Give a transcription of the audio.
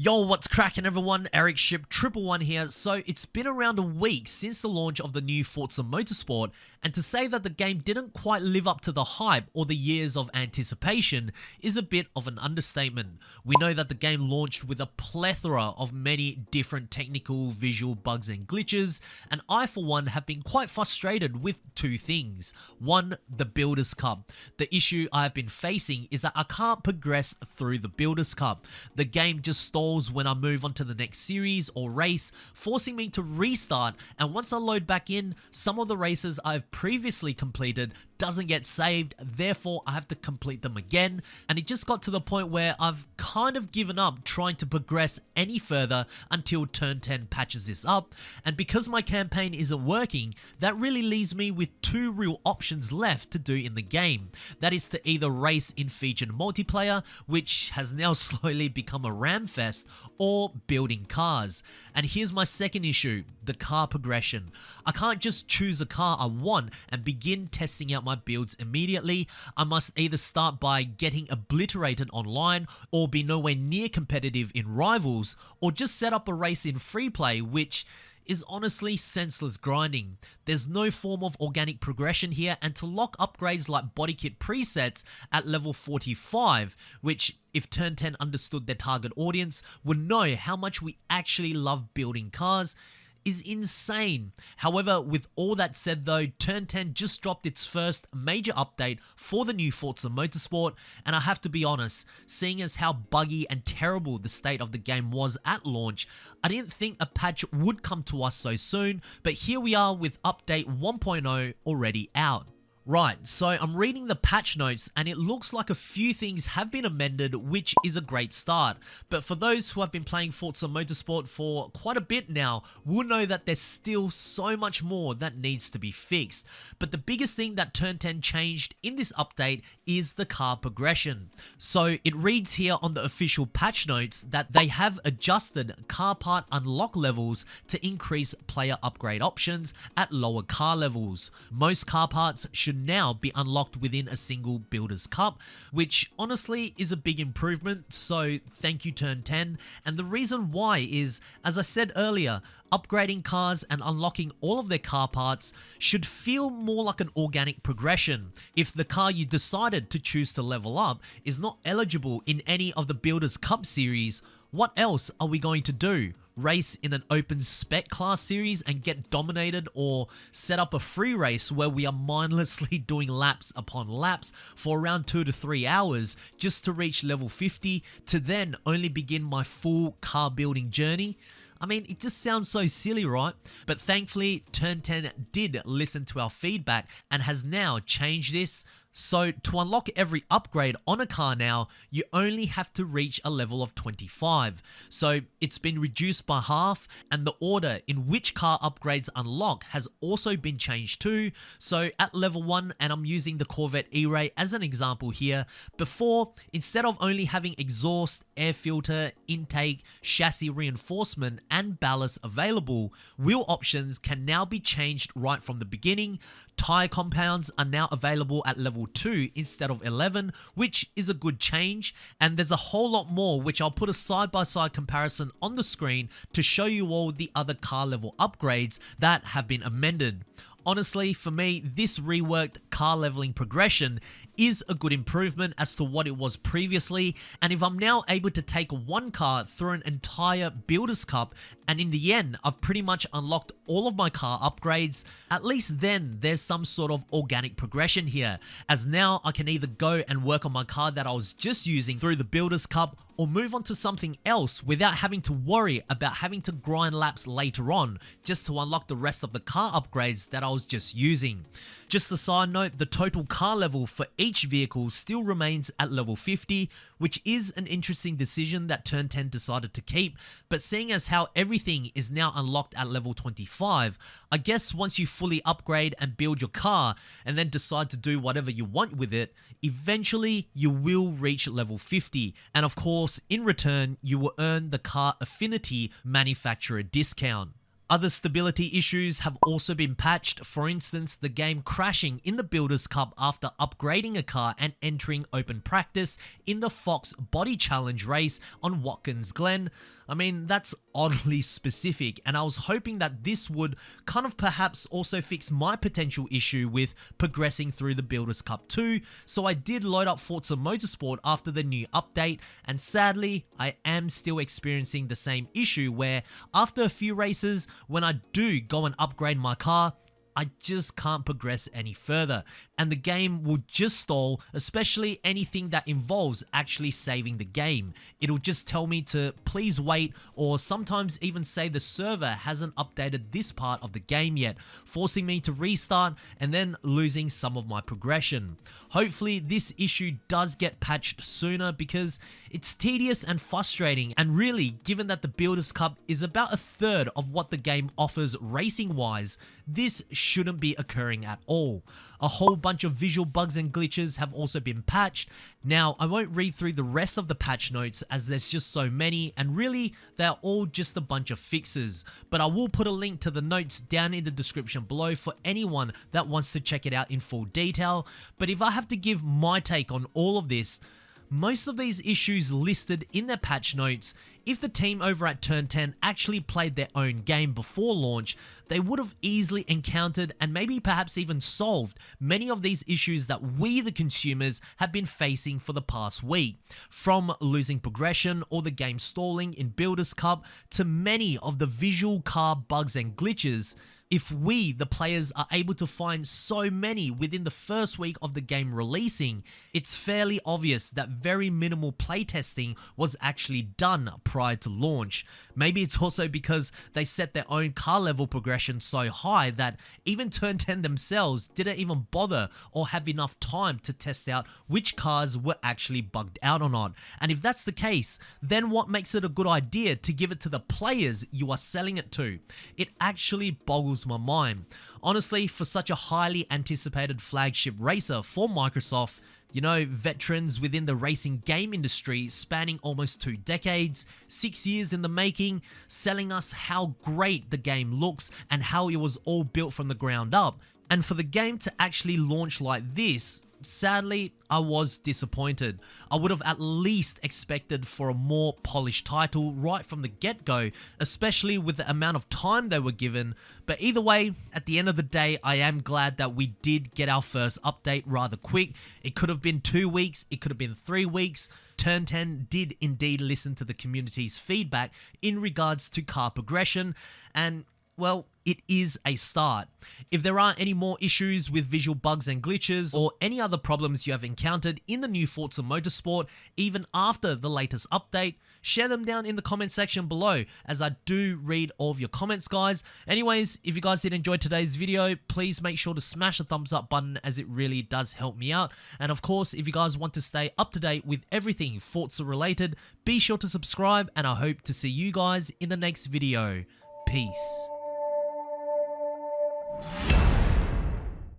Yo, what's cracking everyone? Ericship 111 here. So it's been around a week since the launch of the new Forza Motorsport, and to say that the game didn't quite live up to the hype or the years of anticipation is a bit of an understatement. We know that the game launched with a plethora of many different technical, visual bugs and glitches, and I for one have been quite frustrated with two things. One, the Builders Cup. The issue I have been facing is that I can't progress through the Builders Cup. The game just stalls when I move on to the next series or race, forcing me to restart, and once I load back in, some of the races I've previously completed doesn't get saved, therefore I have to complete them again, and it just got to the point where I've kind of given up trying to progress any further until Turn 10 patches this up, and because my campaign isn't working, that really leaves me with two real options left to do in the game. That is to either race in featured multiplayer, which has now slowly become a ram fest, or building cars. And here's my second issue, the car progression. I can't just choose a car I want and begin testing out my builds immediately. I must either start by getting obliterated online or be nowhere near competitive in rivals, or just set up a race in free play, which is honestly senseless grinding. There's no form of organic progression here, and to lock upgrades like body kit presets at level 45, which if Turn 10 understood their target audience would know how much we actually love building cars, is insane. However, with all that said though, Turn 10 just dropped its first major update for the new Forza Motorsport, and I have to be honest, seeing as how buggy and terrible the state of the game was at launch, I didn't think a patch would come to us so soon, but here we are with update 1.0 already out. Right, so I'm reading the patch notes and it looks like a few things have been amended, which is a great start. But for those who have been playing Forza Motorsport for quite a bit now, will know that there's still so much more that needs to be fixed. But the biggest thing that Turn 10 changed in this update is the car progression. So it reads here on the official patch notes that they have adjusted car part unlock levels to increase player upgrade options at lower car levels. Most car parts should now be unlocked within a single Builders Cup, which honestly is a big improvement, so thank you Turn 10. And the reason why is, as I said earlier, upgrading cars and unlocking all of their car parts should feel more like an organic progression. If the car you decided to choose to level up is not eligible in any of the Builders Cup series, what else are we going to do? Race in an open spec class series and get dominated, or set up a free race where we are mindlessly doing laps upon laps for around 2 to 3 hours just to reach level 50 to then only begin my full car building journey? I mean, it just sounds so silly, right? But thankfully, Turn 10 did listen to our feedback and has now changed this. So to unlock every upgrade on a car now, you only have to reach a level of 25. So it's been reduced by half, and the order in which car upgrades unlock has also been changed too. So at level 1, and I'm using the Corvette E-Ray as an example here, before, instead of only having exhaust, air filter, intake, chassis reinforcement and ballast available, wheel options can now be changed right from the beginning. Tire compounds are now available at level 2 instead of 11, which is a good change, and there's a whole lot more which I'll put a side-by-side comparison on the screen to show you all the other car level upgrades that have been amended. Honestly, for me, this reworked car leveling progression is a good improvement as to what it was previously, and if I'm now able to take one car through an entire Builders Cup, and in the end I've pretty much unlocked all of my car upgrades, at least then there's some sort of organic progression here, as now I can either go and work on my car that I was just using through the Builders Cup, or move on to something else without having to worry about having to grind laps later on just to unlock the rest of the car upgrades that I was just using. Just a side note, the total car level for each vehicle still remains at level 50, which is an interesting decision that Turn 10 decided to keep, but seeing as how everything is now unlocked at level 25, I guess once you fully upgrade and build your car and then decide to do whatever you want with it, eventually you will reach level 50, and of course in return you will earn the car affinity manufacturer discount. Other stability issues have also been patched, for instance the game crashing in the Builders Cup after upgrading a car and entering open practice in the Fox Body Challenge race on Watkins Glen. I mean, that's oddly specific, and I was hoping that this would kind of perhaps also fix my potential issue with progressing through the Builders Cup too, so I did load up Forza Motorsport after the new update, and sadly, I am still experiencing the same issue where after a few races, when I do go and upgrade my car, I just can't progress any further, and the game will just stall, especially anything that involves actually saving the game. It'll just tell me to please wait, or sometimes even say the server hasn't updated this part of the game yet, forcing me to restart and then losing some of my progression. Hopefully this issue does get patched sooner because it's tedious and frustrating, and really, given that the Builders Cup is about a third of what the game offers racing wise, this shouldn't be occurring at all. A whole bunch of visual bugs and glitches have also been patched. Now, I won't read through the rest of the patch notes as there's just so many, and really, they're all just a bunch of fixes. But I will put a link to the notes down in the description below for anyone that wants to check it out in full detail. But if I have to give my take on all of this, most of these issues listed in their patch notes, if the team over at Turn 10 actually played their own game before launch, they would have easily encountered and maybe perhaps even solved many of these issues that we the consumers have been facing for the past week. From losing progression or the game stalling in Builders Cup to many of the visual car bugs and glitches. If we, the players, are able to find so many within the first week of the game releasing, it's fairly obvious that very minimal playtesting was actually done prior to launch. Maybe it's also because they set their own car level progression so high that even Turn 10 themselves didn't even bother or have enough time to test out which cars were actually bugged out or not. And if that's the case, then what makes it a good idea to give it to the players you are selling it to? It actually boggles my mind. Honestly, for such a highly anticipated flagship racer for Microsoft, you know, veterans within the racing game industry spanning almost 2 decades, 6 years in the making, selling us how great the game looks and how it was all built from the ground up. And for the game to actually launch like this, sadly, I was disappointed. I would have at least expected for a more polished title right from the get-go, especially with the amount of time they were given. But either way, at the end of the day, I am glad that we did get our first update rather quick. It could have been 2 weeks, it could have been 3 weeks. Turn 10 did indeed listen to the community's feedback in regards to car progression, and well, it is a start. If there are any more issues with visual bugs and glitches or any other problems you have encountered in the new Forza Motorsport, even after the latest update, share them down in the comment section below, as I do read all of your comments, guys. Anyways, if you guys did enjoy today's video, please make sure to smash the thumbs up button, as it really does help me out. And of course, if you guys want to stay up to date with everything Forza related, be sure to subscribe, and I hope to see you guys in the next video. Peace.